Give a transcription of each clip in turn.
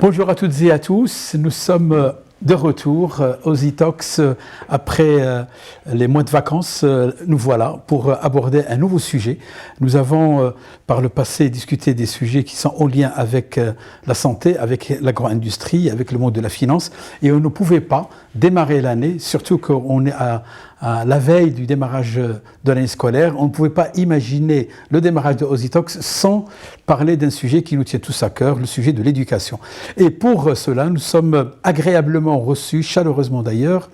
Bonjour à toutes et à tous, nous sommes de retour aux e-talks après les mois de vacances. Nous voilà pour aborder un nouveau sujet. Nous avons par le passé discuté des sujets qui sont en lien avec la santé, avec l'agro-industrie, avec le monde de la finance, et on ne pouvait pas démarrer l'année, surtout qu'on est à la veille du démarrage de l'année scolaire. On ne pouvait pas imaginer le démarrage de OZITOX sans parler d'un sujet qui nous tient tous à cœur, le sujet de l'éducation. Et pour cela, nous sommes agréablement reçus, chaleureusement d'ailleurs,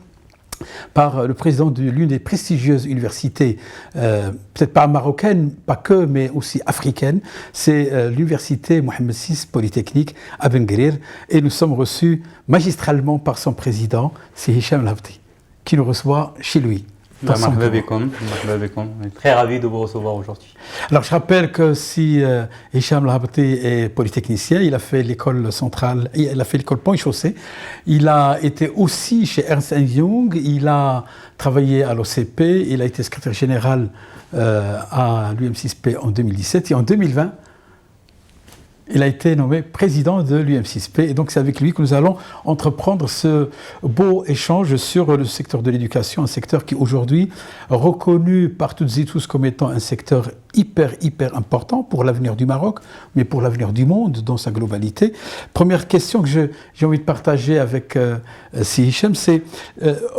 par le président de l'une des prestigieuses universités, peut-être pas marocaine, pas que, mais aussi africaine, c'est l'université Mohamed VI Polytechnique à Ben Guerir. Et nous sommes reçus magistralement par son président, c'est Hicham El Habti, qui nous reçoit chez lui. On est très ravis de vous recevoir aujourd'hui. Alors je rappelle que si Hicham El Habti est polytechnicien, il a fait l'école centrale, il a fait l'école Pont-et-Chaussée, il a été aussi chez Ernst & Young, il a travaillé à l'OCP, il a été secrétaire général à l'UM6P en 2017 et en 2020, il a été nommé président de l'UM6P et donc c'est avec lui que nous allons entreprendre ce beau échange sur le secteur de l'éducation, un secteur qui aujourd'hui est reconnu par toutes et tous comme étant un secteur hyper important pour l'avenir du Maroc, mais pour l'avenir du monde dans sa globalité. Première question que j'ai envie de partager avec Hicham, c'est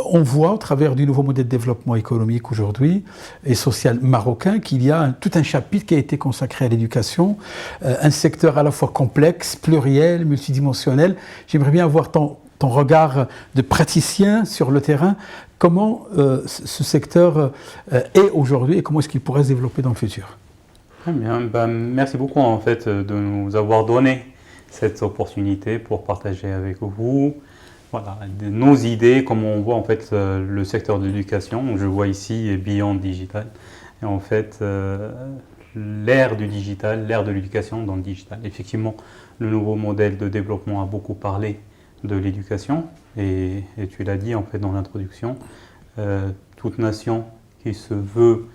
on voit au travers du nouveau modèle de développement économique aujourd'hui et social marocain qu'il y a tout un chapitre qui a été consacré à l'éducation, un secteur à la fois complexe, pluriel, multidimensionnel. J'aimerais bien avoir ton regard de praticien sur le terrain. Comment ce secteur est aujourd'hui et comment est-ce qu'il pourrait se développer dans le futur? Très bien, merci beaucoup en fait de nous avoir donné cette opportunité pour partager avec vous nos idées, comment on voit en fait le secteur de l'éducation. Je vois ici Beyond Digital et en fait l'ère du digital, l'ère de l'éducation dans le digital. Effectivement, le nouveau modèle de développement a beaucoup parlé de l'éducation et tu l'as dit en fait dans l'introduction, toute nation qui se veut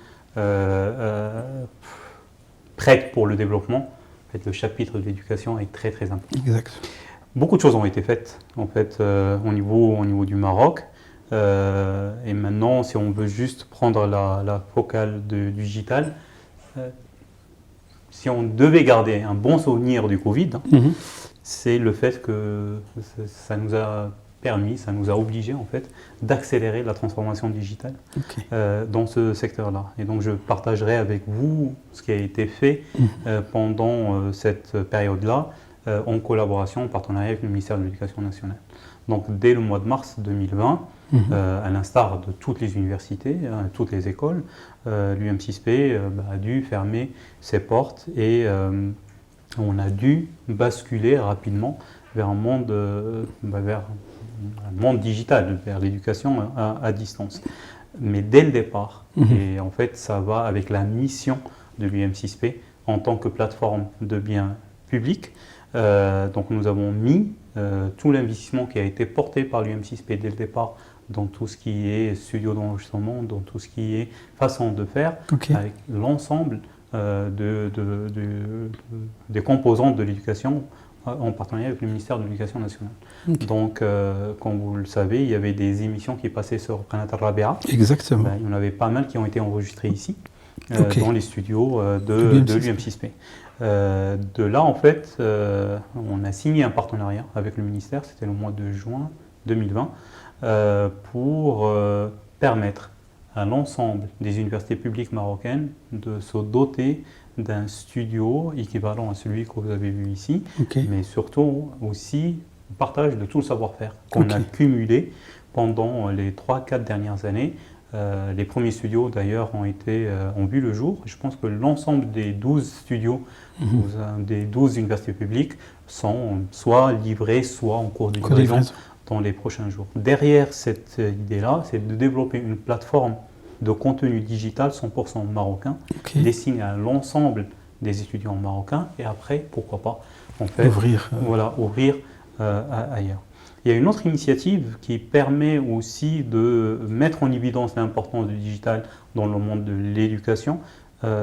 prête pour le développement, en fait, le chapitre de l'éducation est très important. Exact. Beaucoup de choses ont été faites en fait au niveau du Maroc et maintenant si on veut juste prendre la focale du digital, si on devait garder un bon souvenir du Covid, c'est le fait que ça nous a permis, ça nous a obligés en fait d'accélérer la transformation digitale dans ce secteur-là. Et donc je partagerai avec vous ce qui a été fait pendant cette période-là en collaboration, en partenariat avec le ministère de l'Éducation nationale. Donc dès le mois de mars 2020, à l'instar de toutes les universités, toutes les écoles, l'UM6P a dû fermer ses portes et on a dû basculer rapidement vers un monde, digital, vers l'éducation à distance. Mais dès le départ, et en fait ça va avec la mission de l'UM6P en tant que plateforme de biens publics. Donc nous avons mis tout l'investissement qui a été porté par l'UM6P dès le départ dans tout ce qui est studio d'enregistrement, dans tout ce qui est façon de faire, avec l'ensemble des composantes de l'éducation en partenariat avec le ministère de l'Éducation nationale. Donc, comme vous le savez, il y avait des émissions qui passaient sur Qanat Al-Rabia. Exactement. Il y en avait pas mal qui ont été enregistrées ici, dans les studios de l'UM6P. De là, en fait, on a signé un partenariat avec le ministère, c'était le mois de juin 2020, pour permettre à l'ensemble des universités publiques marocaines de se doter d'un studio équivalent à celui que vous avez vu ici, mais surtout aussi partage de tout le savoir-faire qu'on a cumulé pendant les 3-4 dernières années. Les premiers studios d'ailleurs ont vu le jour. Je pense que l'ensemble des 12 studios des 12 universités publiques sont soit livrés, soit en cours de livraison dans les prochains jours. Derrière cette idée-là, c'est de développer une plateforme de contenu digital 100% marocain, destiné à l'ensemble des étudiants marocains et après, pourquoi pas, en fait, ouvrir ailleurs. Il y a une autre initiative qui permet aussi de mettre en évidence l'importance du digital dans le monde de l'éducation.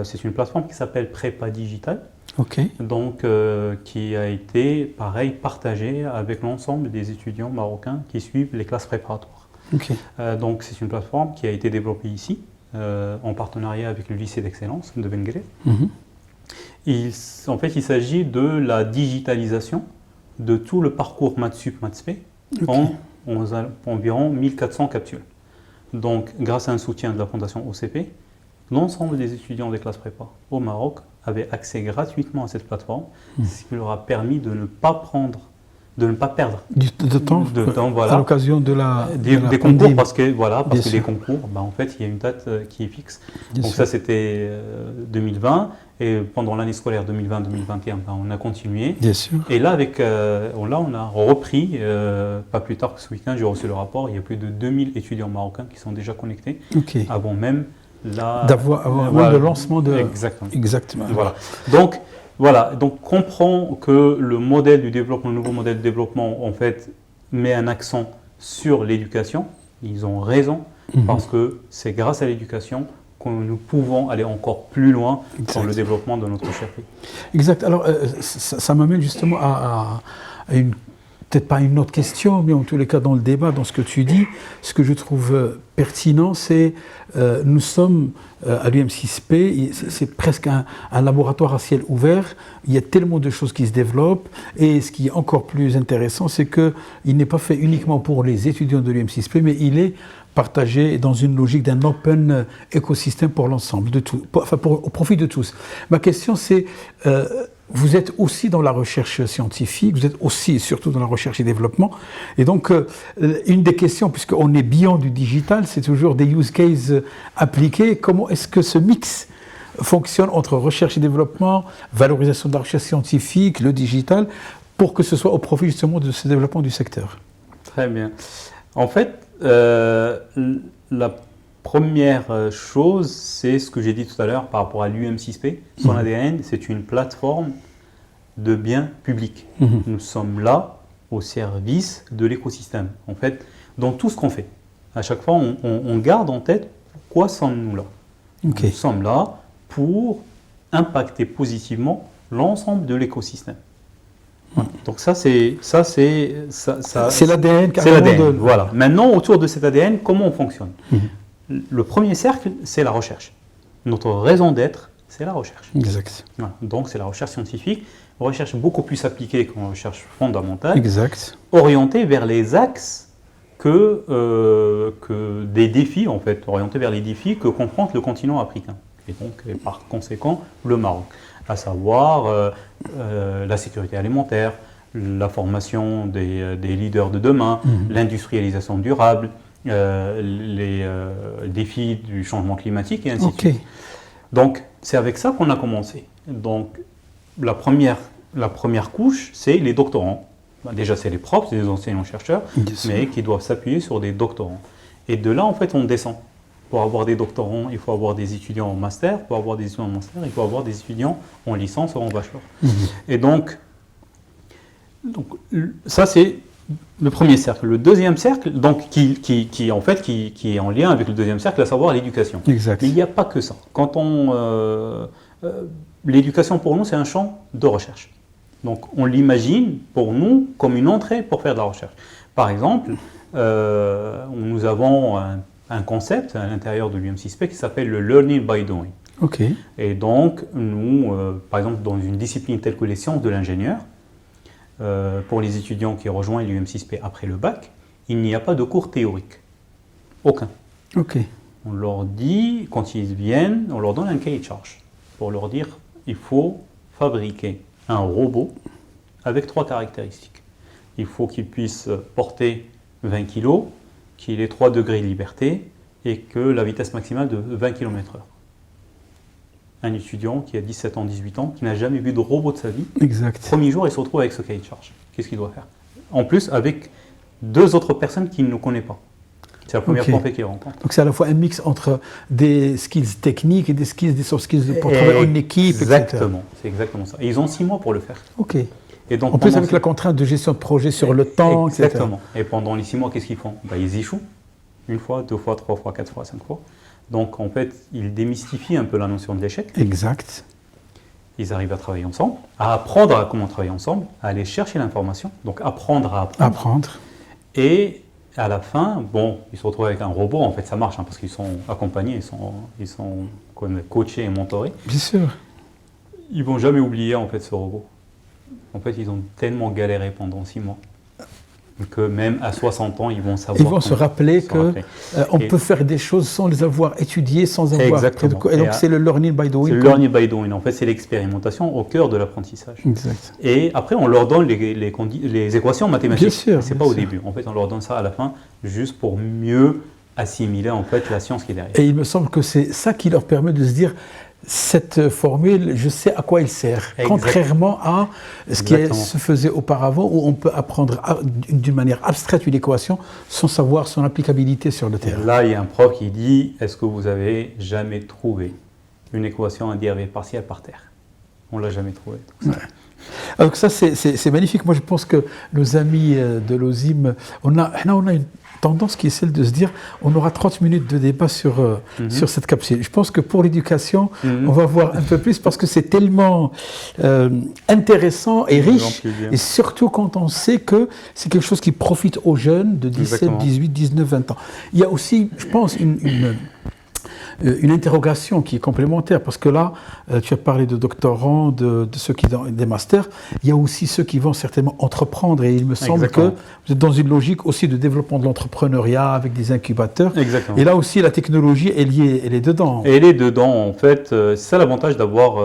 C'est une plateforme qui s'appelle Prépa Digital. Ok. Donc, qui a été, pareil, partagée avec l'ensemble des étudiants marocains qui suivent les classes préparatoires. Ok. Donc, c'est une plateforme qui a été développée ici, en partenariat avec le lycée d'excellence de Benguéré. En fait, il s'agit de la digitalisation de tout le parcours Mathsup, Mathspé en environ 1400 capsules. Donc, grâce à un soutien de la Fondation OCP, l'ensemble des étudiants des classes prépa au Maroc avaient accès gratuitement à cette plateforme, ce qui leur a permis de ne pas perdre de temps voilà, à l'occasion des concours, parce que les concours, en fait, il y a une date qui est fixe. Donc ça, c'était 2020, et pendant l'année scolaire 2020-2021, on a continué. Bien sûr. Et là, on a repris, pas plus tard que ce week-end, j'ai reçu le rapport, il y a plus de 2000 étudiants marocains qui sont déjà connectés, avant même le lancement de... Exactement. Voilà. Donc comprend que le nouveau modèle de développement, en fait, met un accent sur l'éducation. Ils ont raison, parce que c'est grâce à l'éducation que nous pouvons aller encore plus loin dans le développement de notre cher pays. Exact. Alors, ça m'amène justement à une... Peut-être pas une autre question, mais en tous les cas dans le débat, dans ce que tu dis, ce que je trouve pertinent, c'est nous sommes à l'UM6P, c'est presque un laboratoire à ciel ouvert, il y a tellement de choses qui se développent, et ce qui est encore plus intéressant, c'est qu'il n'est pas fait uniquement pour les étudiants de l'UM6P, mais il est partagé dans une logique d'un open écosystème pour l'ensemble, au profit de tous. Ma question c'est... vous êtes aussi dans la recherche scientifique, vous êtes aussi et surtout dans la recherche et développement. Et donc, une des questions, puisqu'on est beyond du digital, c'est toujours des use cases appliqués. Comment est-ce que ce mix fonctionne entre recherche et développement, valorisation de la recherche scientifique, le digital, pour que ce soit au profit justement de ce développement du secteur? Très bien. En fait, la première chose, c'est ce que j'ai dit tout à l'heure par rapport à l'UM6P. Son ADN, c'est une plateforme de biens publics. Nous sommes là au service de l'écosystème. En fait, dans tout ce qu'on fait, à chaque fois, on garde en tête pourquoi sommes-nous là. Nous sommes là pour impacter positivement l'ensemble de l'écosystème. Donc ça c'est l'ADN. C'est l'ADN. Voilà. Maintenant, autour de cet ADN, comment on fonctionne? Le premier cercle, c'est la recherche. Notre raison d'être, c'est la recherche. Exact. Voilà. Donc, c'est la recherche scientifique, recherche beaucoup plus appliquée qu'une recherche fondamentale, exact, orientée vers les axes que des défis, en fait, orientée vers les défis que confronte le continent africain. Et donc, par conséquent, le Maroc. À savoir la sécurité alimentaire, la formation des leaders de demain, l'industrialisation durable, les défis du changement climatique et ainsi de suite. Donc, c'est avec ça qu'on a commencé. Donc, la première couche, c'est les doctorants. Déjà, c'est les profs, c'est les enseignants-chercheurs, mais qui doivent s'appuyer sur des doctorants. Et de là, en fait, on descend. Pour avoir des doctorants, il faut avoir des étudiants en master. Pour avoir des étudiants en master, il faut avoir des étudiants en licence ou en bachelor. Et donc, ça, c'est le premier cercle. Le deuxième cercle, donc, qui est en lien avec le deuxième cercle, à savoir l'éducation. Exact. Mais il n'y a pas que ça. L'éducation, pour nous, c'est un champ de recherche. Donc, on l'imagine, pour nous, comme une entrée pour faire de la recherche. Par exemple, nous avons un concept à l'intérieur de l'UM6P qui s'appelle le Learning by Doing. Et donc, nous, par exemple, dans une discipline telle que les sciences de l'ingénieur, pour les étudiants qui rejoignent l'UM6P après le bac, il n'y a pas de cours théoriques. Aucun. On leur dit, quand ils viennent, on leur donne un cahier de charge pour leur dire il faut fabriquer un robot avec 3 caractéristiques. Il faut qu'il puisse porter 20 kg, qu'il ait 3 degrés de liberté et que la vitesse maximale de 20 km/h. Un étudiant qui a 17 ans, 18 ans, qui n'a jamais vu de robot de sa vie, premier jour, il se retrouve avec ce cahier de charge. Qu'est-ce qu'il doit faire? En plus, avec 2 autres personnes qu'il ne connaît pas. C'est la première fois qu'il rencontre. Donc c'est à la fois un mix entre des skills techniques et des soft skills pour travailler en équipe, exactement, c'est exactement ça. Et ils ont 6 mois pour le faire. Et donc, en plus avec la contrainte de gestion de projet sur le temps, exactement. Et pendant les 6 mois, qu'est-ce qu'ils font? Ils échouent. 1 fois, 2 fois, 3 fois, 4 fois, 5 fois. Donc en fait, ils démystifient un peu la notion de l'échec. Exact. Ils arrivent à travailler ensemble, à apprendre à comment travailler ensemble, à aller chercher l'information, donc apprendre à apprendre. Et à la fin, bon, ils se retrouvent avec un robot, en fait ça marche, parce qu'ils sont accompagnés, ils sont coachés et mentorés. Bien sûr. Ils ne vont jamais oublier en fait ce robot. En fait, ils ont tellement galéré pendant 6 mois que même à 60 ans, ils vont savoir. Ils vont se rappeler qu'on peut faire des choses sans les avoir étudiées, sans avoir. Exactement. Et donc c'est le learning by doing. C'est le learning by doing. En fait, c'est l'expérimentation au cœur de l'apprentissage. Exact. Et après, on leur donne les équations mathématiques. Bien sûr. C'est pas au début. En fait, on leur donne ça à la fin, juste pour mieux assimiler en fait la science qui est derrière. Et il me semble que c'est ça qui leur permet de se dire. Cette formule, je sais à quoi elle sert, contrairement à ce qui se faisait auparavant, où on peut apprendre d'une manière abstraite une équation sans savoir son applicabilité sur le terrain. Là, il y a un prof qui dit, est-ce que vous avez jamais trouvé une équation à dérivée partielle par terre? On ne l'a jamais trouvé. Ouais. Alors ça, c'est magnifique. Moi, je pense que nos amis de l'OSIM, on a une tendance qui est celle de se dire on aura 30 minutes de débat sur cette capsule. Je pense que pour l'éducation, on va voir un peu plus parce que c'est tellement intéressant et riche, et surtout quand on sait que c'est quelque chose qui profite aux jeunes de 17, 18, 19, 20 ans. Il y a aussi, je pense, une interrogation qui est complémentaire, parce que là, tu as parlé de doctorants, de ceux qui ont des masters, il y a aussi ceux qui vont certainement entreprendre, et il me semble que vous êtes dans une logique aussi de développement de l'entrepreneuriat avec des incubateurs. Exactement. Et là aussi, la technologie, elle est dedans. Elle est dedans, en fait. C'est ça l'avantage d'avoir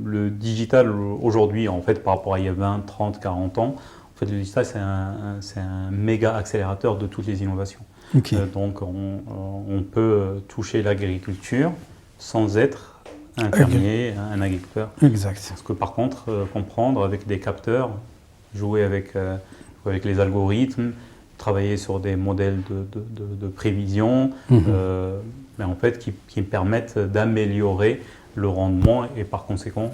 le digital aujourd'hui, en fait, par rapport à il y a 20, 30, 40 ans. En fait, le digital, c'est un méga accélérateur de toutes les innovations. Okay. Donc on peut toucher l'agriculture sans être un fermier, un agriculteur. Exact. Parce que par contre, comprendre avec des capteurs, jouer avec les algorithmes, travailler sur des modèles de prévision, mais en fait qui permettent d'améliorer le rendement et par conséquent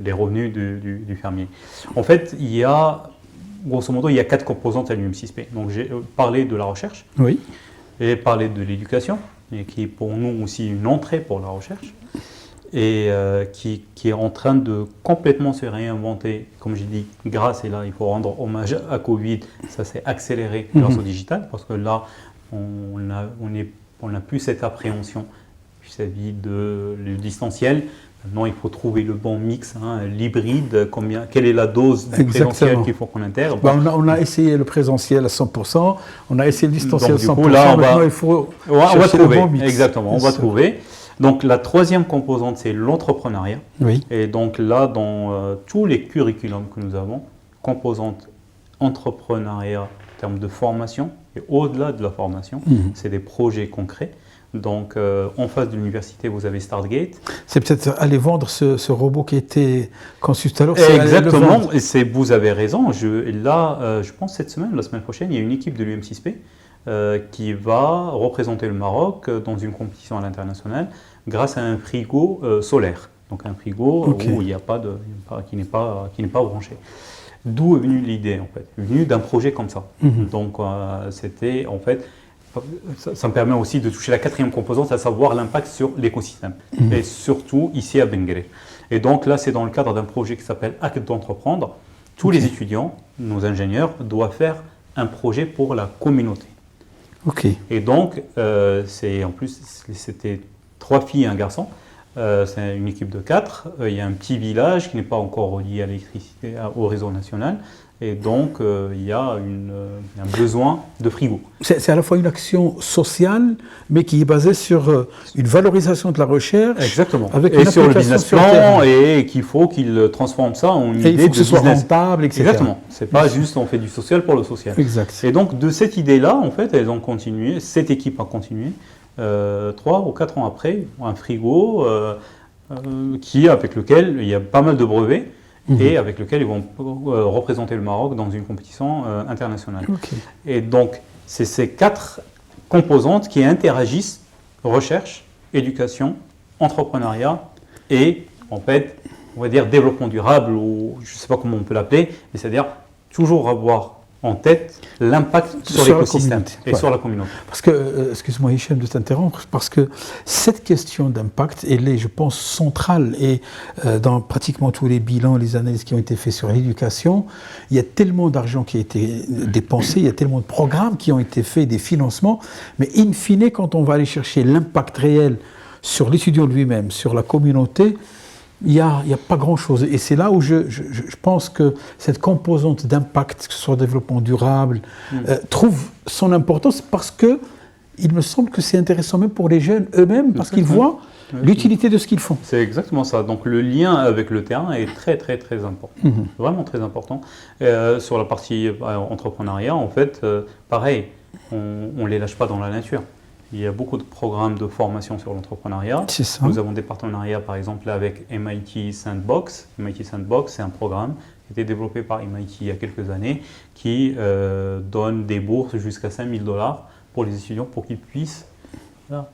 les revenus du fermier. En fait, grosso modo, il y a 4 composantes à l'UM6P. Donc j'ai parlé de la recherche, j'ai parlé de l'éducation, et qui est pour nous aussi une entrée pour la recherche, et qui est en train de complètement se réinventer, comme j'ai dit, grâce, et là il faut rendre hommage à Covid, ça s'est accéléré grâce au digital, parce que là on n'a plus cette appréhension vis-à-vis du distanciel. Maintenant, il faut trouver le bon mix, l'hybride, quelle est la dose du présentiel qu'il faut qu'on intègre. On a essayé le présentiel à 100%, on a essayé le distanciel à 100%, coup, là, maintenant il faut chercher le bon mix. Exactement, on va trouver. Donc la troisième composante, c'est l'entrepreneuriat. Oui. Et donc là, dans tous les curriculums que nous avons, composante entrepreneuriat en termes de formation, et au-delà de la formation, c'est des projets concrets. Donc, en face de l'université, vous avez Startgate. C'est peut-être aller vendre ce robot qui était conçu tout à l'heure. Exactement, et vous avez raison. Je pense cette semaine, la semaine prochaine, il y a une équipe de l'UM6P qui va représenter le Maroc dans une compétition à l'international grâce à un frigo solaire. Donc un frigo où il n'y a pas qui n'est pas branché. D'où est venue l'idée en fait, venue d'un projet comme ça. Donc c'était en fait. Ça me permet aussi de toucher la quatrième composante, à savoir l'impact sur l'écosystème, et surtout ici à Benguéré. Et donc là, c'est dans le cadre d'un projet qui s'appelle Acte d'entreprendre. Tous les étudiants, nos ingénieurs, doivent faire un projet pour la communauté. Et donc, c'était 3 filles et un garçon. C'est une équipe de 4. Il y a un petit village qui n'est pas encore relié à l'électricité, au réseau national. Et donc, il y a un besoin de frigo. C'est à la fois une action sociale, mais qui est basée sur une valorisation de la recherche. Exactement. Avec et sur le business plan, et qu'il faut qu'il transforme ça en une idée de business. Il faut que ce soit rentable, etc. Exactement. C'est pas juste on fait du social pour le social. Exact. Et donc, de cette idée-là, en fait, elles ont continué, cette équipe a continué, 3 ou 4 ans après, un frigo avec lequel il y a pas mal de brevets, et avec lequel ils vont représenter le Maroc dans une compétition internationale. Et donc, c'est ces 4 composantes qui interagissent, recherche, éducation, entrepreneuriat et, en fait, on va dire développement durable, ou je ne sais pas comment on peut l'appeler, mais c'est-à-dire toujours avoir en tête l'impact sur l'écosystème et sur la communauté. Parce que, excuse-moi Hichem de t'interrompre, parce que cette question d'impact, elle est, je pense, centrale, et dans pratiquement tous les bilans, les analyses qui ont été faits sur l'éducation, il y a tellement d'argent qui a été dépensé, il y a tellement de programmes qui ont été faits, des financements, mais in fine, quand on va aller chercher l'impact réel sur l'étudiant lui-même, sur la communauté, il n'y a pas grand-chose. Et c'est là où je pense que cette composante d'impact, que ce soit développement durable, trouve son importance, parce qu'il me semble que c'est intéressant même pour les jeunes eux-mêmes, parce qu'ils voient l'utilité de ce qu'ils font. C'est exactement ça. Donc le lien avec le terrain est très très très important. Vraiment très important. Sur la partie entrepreneuriat, en fait, pareil, on ne les lâche pas dans la nature. Il y a beaucoup de programmes de formation sur l'entrepreneuriat. Nous avons des partenariats, par exemple, avec MIT Sandbox. MIT Sandbox, c'est un programme qui a été développé par MIT il y a quelques années, qui donne des bourses jusqu'à $5 000 pour les étudiants, pour qu'ils puissent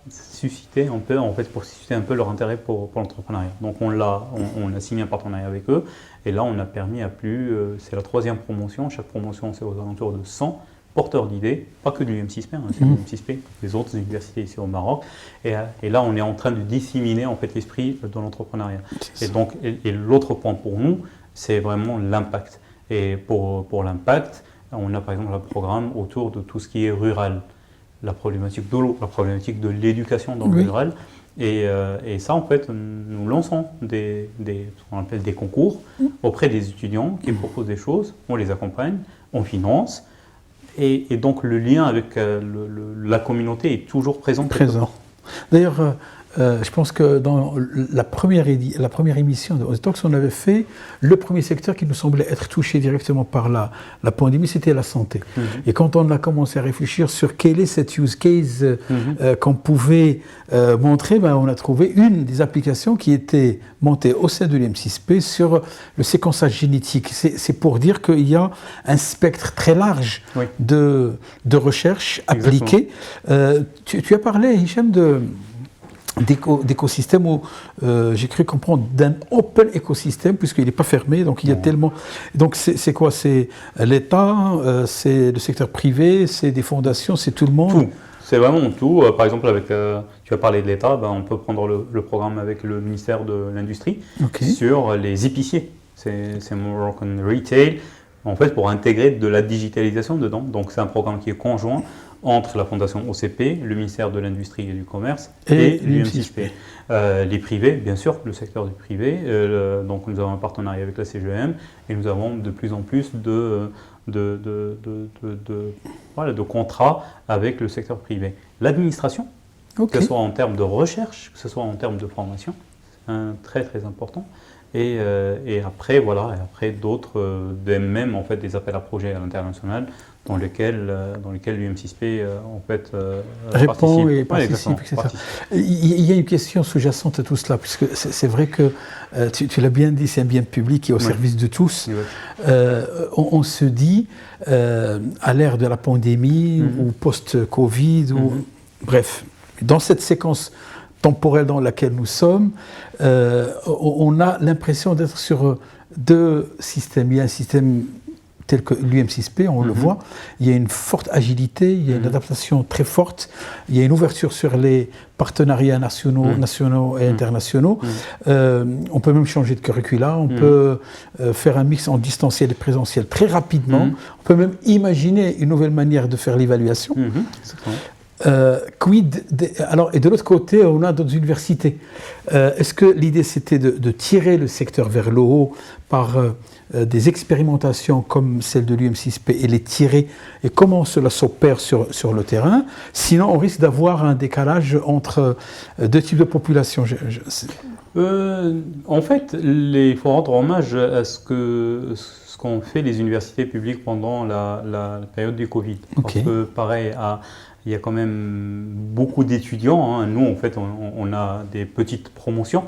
susciter un peu leur intérêt pour l'entrepreneuriat. Donc on a signé un partenariat avec eux, et là on a permis à c'est la 3e promotion. Chaque promotion, c'est aux alentours de 100 porteurs d'idées, pas que de l'UM6P, c'est l'UM6P, des autres universités ici au Maroc. Et là, on est en train de disséminer en fait l'esprit de l'entrepreneuriat. Et l'autre point pour nous, c'est vraiment l'impact. Et pour l'impact, on a par exemple un programme autour de tout ce qui est rural, la problématique de l'eau, la problématique de l'éducation dans le rural. Et ça, en fait, nous lançons ce qu'on appelle des concours auprès des étudiants qui proposent des choses, on les accompagne, on finance. Et donc le lien avec la communauté est toujours présent. D'ailleurs, je pense que dans la première émission de Oz Talks, on avait fait le premier secteur qui nous semblait être touché directement par la pandémie, c'était la santé. Et quand on a commencé à réfléchir sur quel est cet use case qu'on pouvait montrer, on a trouvé une des applications qui était montée au sein de l'UM6P sur le séquençage génétique. C'est pour dire qu'il y a un spectre très large de recherche appliquée. Tu as parlé, Hichem, d'écosystème où j'ai cru comprendre d'un open écosystème, puisqu'il n'est pas fermé, donc il y a tellement. Donc c'est quoi? C'est l'État, c'est le secteur privé, c'est des fondations, c'est tout le monde? Tout. C'est vraiment tout. Par exemple, tu as parlé de l'État, on peut prendre le programme avec le ministère de l'Industrie sur les épiciers. C'est Moroccan Retail, en fait, pour intégrer de la digitalisation dedans. Donc c'est un programme qui est conjoint entre la Fondation OCP, le ministère de l'Industrie et du Commerce et l'UM6P. Les privés, bien sûr, le secteur du privé. Donc nous avons un partenariat avec la CGM, et nous avons de plus en plus de contrats avec le secteur privé. L'administration, que ce soit en termes de recherche, que ce soit en termes de formation, c'est très très important. Et après, d'autres, même en fait des appels à projets à l'international dans lesquels l'UM6P en fait répond et participe, etc. Il y a une question sous-jacente à tout cela, puisque c'est vrai que tu l'as bien dit, c'est un bien public qui est au service de tous. On se dit, à l'ère de la pandémie ou post-Covid, bref, dans cette séquence temporelle dans laquelle nous sommes, on a l'impression d'être sur deux systèmes. Il y a un système tel que l'UM6P, on le voit, il y a une forte agilité, il y a une adaptation très forte, il y a une ouverture sur les partenariats nationaux et internationaux. On peut même changer de curricula, on peut faire un mix en distanciel et présentiel très rapidement, on peut même imaginer une nouvelle manière de faire l'évaluation. Alors, et de l'autre côté, on a d'autres universités. Est-ce que l'idée c'était de tirer le secteur vers le haut par des expérimentations comme celle de l'UM6P et les tirer, et comment cela s'opère sur le terrain? Sinon, on risque d'avoir un décalage entre deux types de populations. En fait, il faut rendre hommage à ce qu'ont fait les universités publiques pendant la période du Covid. Parce que, pareil, il y a quand même beaucoup d'étudiants. Nous, en fait, on a des petites promotions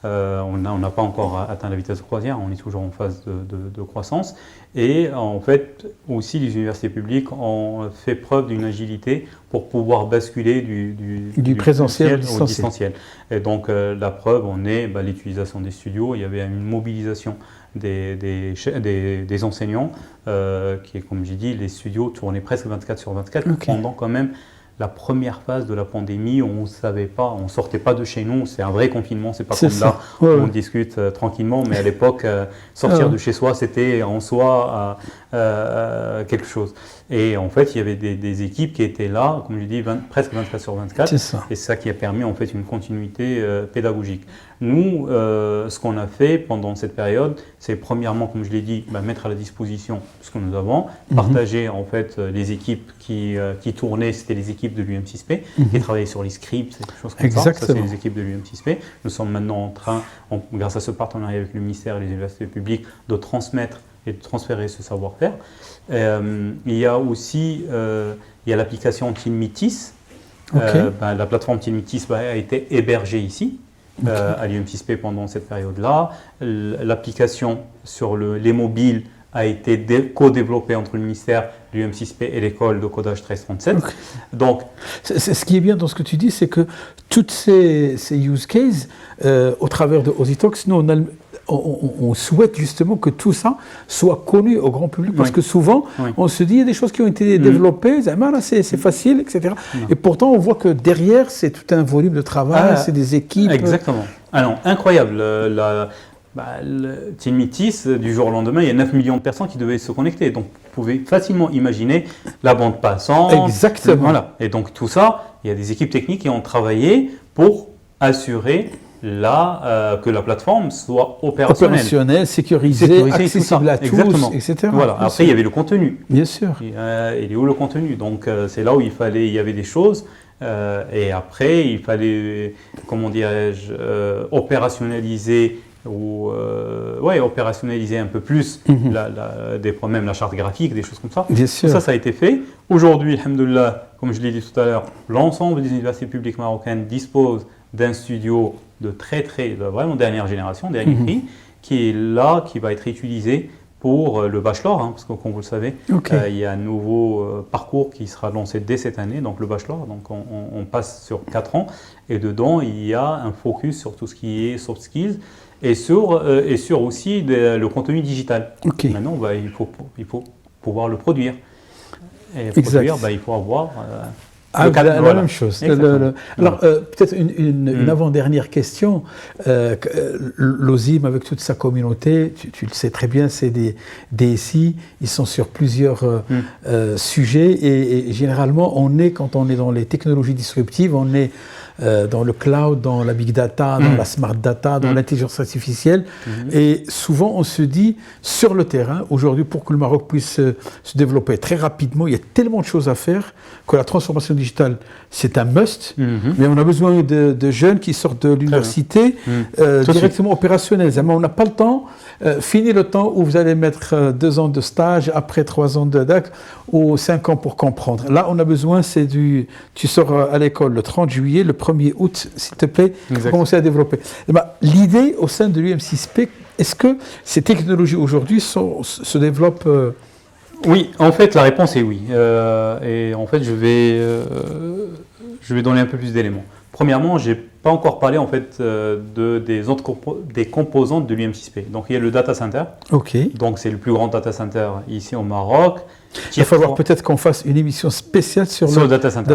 On n'a pas encore atteint la vitesse de croisière, on est toujours en phase de croissance. Et en fait, aussi, les universités publiques ont fait preuve d'une agilité pour pouvoir basculer du présentiel au distanciel. Et donc, la preuve, on est l'utilisation des studios. Il y avait une mobilisation des enseignants, qui est, comme j'ai dit, les studios tournaient presque 24 sur 24 pendant quand même la première phase de la pandémie, on ne savait pas, on ne sortait pas de chez nous, c'est un vrai confinement, c'est pas comme là où on discute tranquillement, mais à l'époque, sortir de chez soi, c'était en soi quelque chose. Et en fait, il y avait des équipes qui étaient là, comme je dis, presque 24 sur 24, et c'est ça qui a permis en fait une continuité pédagogique. Nous, ce qu'on a fait pendant cette période, c'est premièrement, comme je l'ai dit, mettre à la disposition ce que nous avons, partager en fait les équipes qui tournaient, c'était les équipes de l'UM6P, qui travaillaient sur les scripts, des choses comme ça, c'est les équipes de l'UM6P. Nous sommes maintenant en train, grâce à ce partenariat avec le ministère et les universités publiques, de transmettre et de transférer ce savoir-faire. Il y a aussi l'application TeamMeetis. La plateforme TeamMeetis a été hébergée ici, à l'UM6P pendant cette période-là. L'application sur les mobiles a été co-développée entre le ministère, l'UM6P et l'école de codage 1337. Donc, ce qui est bien dans ce que tu dis, c'est que toutes ces use cases, au travers de OSItalks, nous, on souhaite justement que tout ça soit connu au grand public, parce que souvent, on se dit, il y a des choses qui ont été développées, c'est facile, etc. Et pourtant, on voit que derrière, c'est tout un volume de travail, c'est des équipes. Exactement. Alors, incroyable. Le TeamMeetis, du jour au lendemain, il y a 9 millions de personnes qui devaient se connecter. Donc, vous pouvez facilement imaginer la bande passante. Exactement. Voilà. Et donc, tout ça, il y a des équipes techniques qui ont travaillé pour assurer que la plateforme soit opérationnelle, sécurisée, accessible à tous, etc. Voilà. Après, il y avait le contenu. Bien sûr. Il est où le contenu? Donc, c'est là où il y avait des choses. Et après, il fallait, comment dirais-je, opérationnaliser opérationnaliser un peu plus même la charte graphique, des choses comme ça. Bien sûr. Ça a été fait. Aujourd'hui, alhamdoulilah, comme je l'ai dit tout à l'heure, l'ensemble des universités publiques marocaines disposent d'un studio de vraiment dernière génération, dernier cri, qui est là, qui va être utilisé pour le bachelor, parce que comme vous le savez, il y a un nouveau parcours qui sera lancé dès cette année, donc le bachelor, donc on passe sur 4 ans, et dedans il y a un focus sur tout ce qui est soft skills, et sur aussi le contenu digital. Maintenant, il faut pouvoir le produire. Et produire, il faut avoir la même chose. Alors, peut-être une avant-dernière question. L'OSIM, avec toute sa communauté, tu le sais très bien, c'est des DSI, ils sont sur plusieurs sujets, et généralement, quand on est dans les technologies disruptives, on est dans le cloud, dans la big data, dans la smart data, dans l'intelligence artificielle. Et souvent, on se dit, sur le terrain, aujourd'hui, pour que le Maroc puisse se développer très rapidement, il y a tellement de choses à faire que la transformation digitale, c'est un must. Mais on a besoin de jeunes qui sortent de l'université directement opérationnels. On n'a pas le temps. Fini le temps où vous allez mettre 2 ans de stage, après 3 ans de DAC, ou 5 ans pour comprendre. Là, on a besoin, tu sors à l'école le 30 juillet, le 1er août, s'il te plaît, pour commencer à développer. L'idée au sein de l'UM6P, est-ce que ces technologies aujourd'hui se développent Oui, en fait, la réponse est oui. Et en fait, je vais donner un peu plus d'éléments. Premièrement, je n'ai pas encore parlé en fait des composantes de l'UM6P. Donc il y a le data center. Donc c'est le plus grand data center ici au Maroc. Il va falloir peut-être qu'on fasse une émission spéciale sur le data center.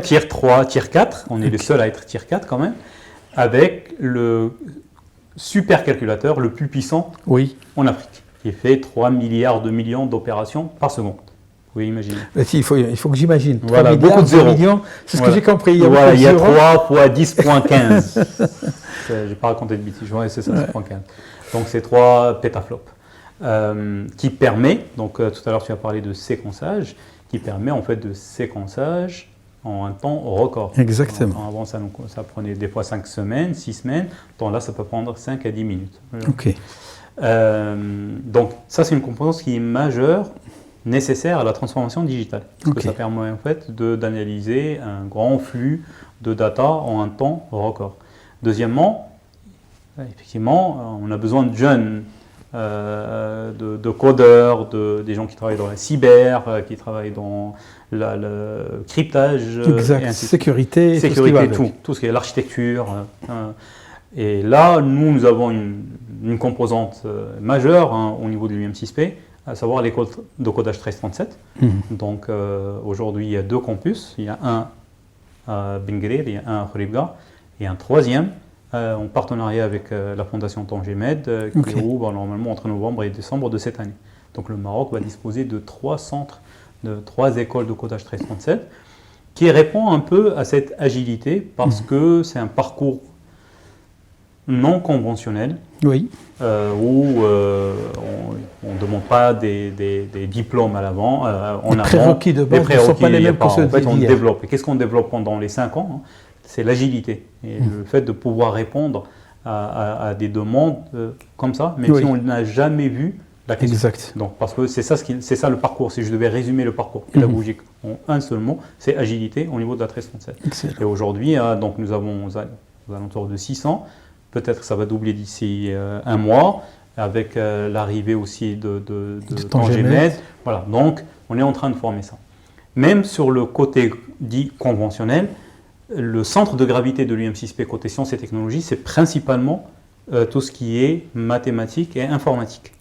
Tier 3, Tier 4. On est le seul à être Tier 4 quand même, avec le supercalculateur le plus puissant en Afrique, qui fait 3 milliards de millions d'opérations par seconde. Oui, imagine. Il faut que j'imagine. 3 voilà, milliards, beaucoup de zéros. millions, c'est ce que j'ai compris. Il y a 3 fois 10.15. Je n'ai pas raconté de bêtises, c'est ça, 10.15. Donc c'est 3 pétaflops. Qui permet, donc tout à l'heure tu as parlé de séquençage, qui permet en fait de séquençage en un temps record. Exactement. Avant ça prenait des fois 5 semaines, 6 semaines, donc là ça peut prendre 5 à 10 minutes. Donc ça c'est une composante qui est majeure, nécessaire à la transformation digitale. Parce que ça permet en fait d'analyser un grand flux de data en un temps record. Deuxièmement, effectivement, on a besoin de jeunes, de codeurs, des gens qui travaillent dans la cyber, qui travaillent dans le cryptage, exact. Sécurité, tout ce qui est l'architecture. Et là, nous avons une composante majeure au niveau de l'UM6P, à savoir l'école de codage 1337. Donc aujourd'hui, il y a 2 campus. Il y a un à Benguerir, il y a un à Khouribga, et un troisième en partenariat avec la Fondation Tangemed, qui ouvre normalement entre novembre et décembre de cette année. Donc le Maroc va disposer de 3 centres, de 3 écoles de codage 1337, qui répond un peu à cette agilité, parce que c'est un parcours non conventionnel, où on ne demande pas des diplômes à l'avant. Les prérequis de base ne sont pas les mêmes que ceux d'hier. On développe. Et qu'est-ce qu'on développe pendant les 5 ans? C'est l'agilité et le fait de pouvoir répondre à des demandes comme ça, même si on n'a jamais vu la question. Exact. Donc, parce que c'est ça le parcours. Si je devais résumer le parcours pédagogique en un seul mot, c'est agilité au niveau de la 1337. Et aujourd'hui, donc nous avons aux alentours de 600. Peut-être que ça va doubler d'ici un mois, avec l'arrivée aussi de Tangemed. Voilà, donc on est en train de former ça. Même sur le côté dit conventionnel, le centre de gravité de l'UM6P côté sciences et technologies, c'est principalement tout ce qui est mathématiques et informatique.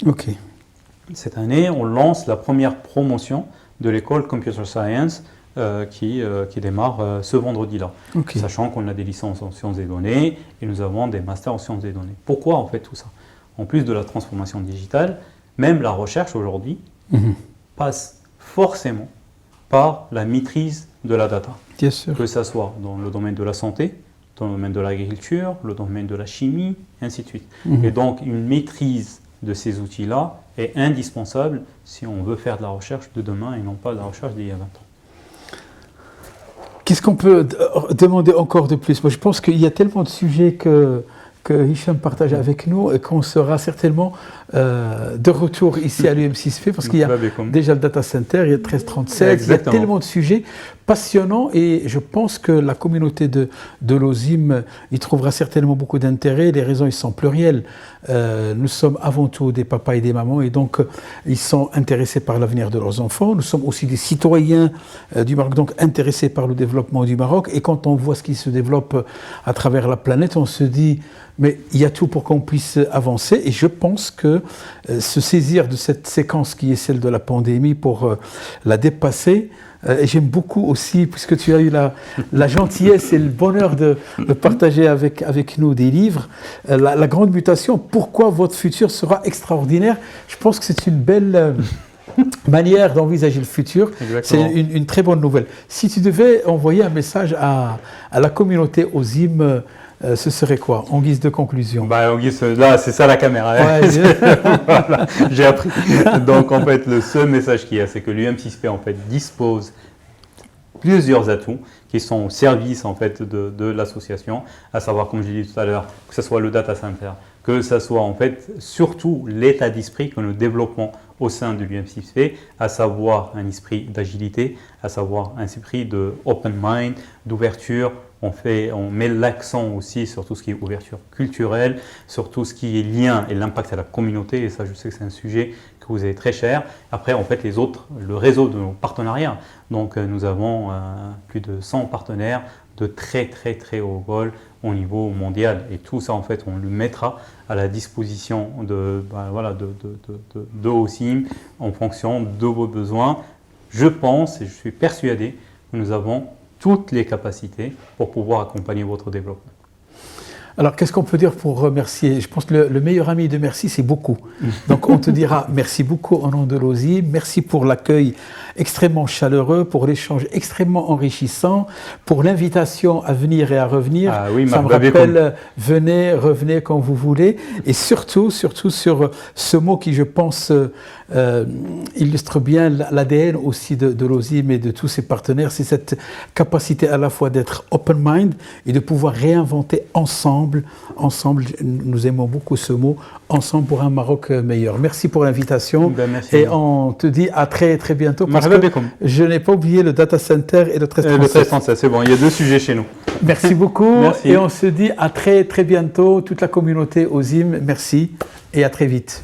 Cette année, on lance la première promotion de l'école Computer Science qui démarre ce vendredi-là, sachant qu'on a des licences en sciences des données et nous avons des masters en sciences des données. Pourquoi en fait tout ça? En plus de la transformation digitale, même la recherche aujourd'hui passe forcément par la maîtrise de la data. Bien sûr. Que ce soit dans le domaine de la santé, dans le domaine de l'agriculture, le domaine de la chimie, ainsi de suite. Et donc une maîtrise de ces outils-là est indispensable si on veut faire de la recherche de demain et non pas de la recherche d'il y a 20 ans. Qu'est-ce qu'on peut demander encore de plus? Moi, je pense qu'il y a tellement de sujets que Hicham partage avec nous et qu'on sera certainement de retour ici à l'UM6P parce qu'il y a déjà le data center, il y a 1337, il y a tellement de sujets passionnants et je pense que la communauté de l'OSIM y trouvera certainement beaucoup d'intérêt. Les raisons, ils sont plurielles. Nous sommes avant tout des papas et des mamans et donc ils sont intéressés par l'avenir de leurs enfants. Nous sommes aussi des citoyens du Maroc, donc intéressés par le développement du Maroc. Et quand on voit ce qui se développe à travers la planète, on se dit mais il y a tout pour qu'on puisse avancer. Et je pense que se saisir de cette séquence qui est celle de la pandémie pour la dépasser. Et j'aime beaucoup aussi, puisque tu as eu la gentillesse et le bonheur de partager avec nous des livres, la grande mutation, pourquoi votre futur sera extraordinaire. Je pense que c'est une belle manière d'envisager le futur. C'est une très bonne nouvelle. Si tu devais envoyer un message à la communauté OSIM, ce serait quoi, en guise de conclusion? Là, c'est ça la caméra. Voilà, j'ai appris. Donc, en fait, le seul message qu'il y a, c'est que l'UM6P, en fait, dispose plusieurs atouts qui sont au service, en fait, de l'association, à savoir, comme je l'ai dit tout à l'heure, que ce soit le data center, que ce soit, en fait, surtout l'état d'esprit que nous développons au sein de l'UM6P, à savoir un esprit d'agilité, à savoir un esprit de open mind, d'ouverture. On met l'accent aussi sur tout ce qui est ouverture culturelle, sur tout ce qui est lien et l'impact à la communauté. Et ça, je sais que c'est un sujet que vous avez très cher. Après, en fait, les autres, le réseau de nos partenariats. Donc, nous avons plus de 100 partenaires de très, très, très haut vol au niveau mondial. Et tout ça, en fait, on le mettra à la disposition de OSIM en fonction de vos besoins. Je pense et je suis persuadé que nous avons toutes les capacités pour pouvoir accompagner votre développement. Alors, qu'est-ce qu'on peut dire pour remercier? Je pense que le meilleur ami de merci, c'est beaucoup. Donc, on te dira merci beaucoup au nom de l'OSIM. Merci pour l'accueil extrêmement chaleureux, pour l'échange extrêmement enrichissant, pour l'invitation à venir et à revenir. Ah oui, ça me rappelle, venez, revenez quand vous voulez. Et surtout sur ce mot qui, je pense, illustre bien l'ADN aussi de l'OSIM et de tous ses partenaires. C'est cette capacité à la fois d'être open mind et de pouvoir réinventer ensemble ensemble, nous aimons beaucoup ce mot, ensemble pour un Maroc meilleur. Merci pour l'invitation. Merci. Et on te dit à très très bientôt parce que je n'ai pas oublié le data center et le 1337. Le 1337, c'est bon, il y a 2 sujets chez nous. Merci beaucoup. Merci. Et on se dit à très très bientôt, toute la communauté OSIM, merci et à très vite.